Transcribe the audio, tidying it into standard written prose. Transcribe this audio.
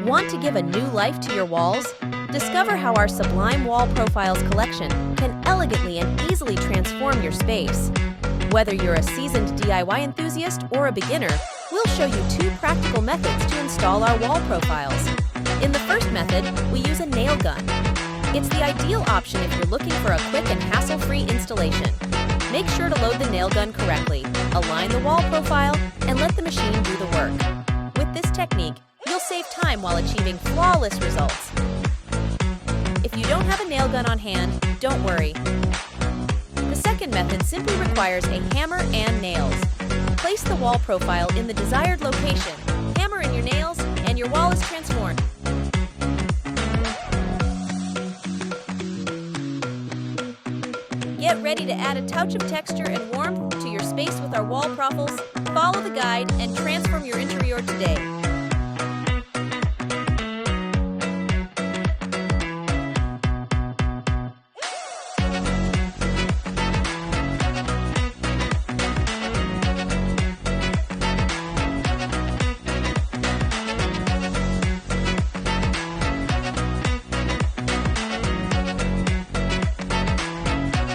Want to give a new life to your walls? Discover how our Sublime Wall Profiles collection can elegantly and easily transform your space. Whether you're a seasoned DIY enthusiast or a beginner, we'll show you 2 practical methods to install our wall profiles. In the first method, we use a nail gun. It's the ideal option if you're looking for a quick and hassle-free installation. Make sure to load the nail gun correctly, align the wall profile, and let the machine do the work. With this technique, you'll save time while achieving flawless results. If you don't have a nail gun on hand, don't worry. The second method simply requires a hammer and nails. Place the wall profile in the desired location, hammer in your nails, and your wall is transformed. Get ready to add a touch of texture and warmth to your space with our wall profiles. Follow the guide and transform your interior today.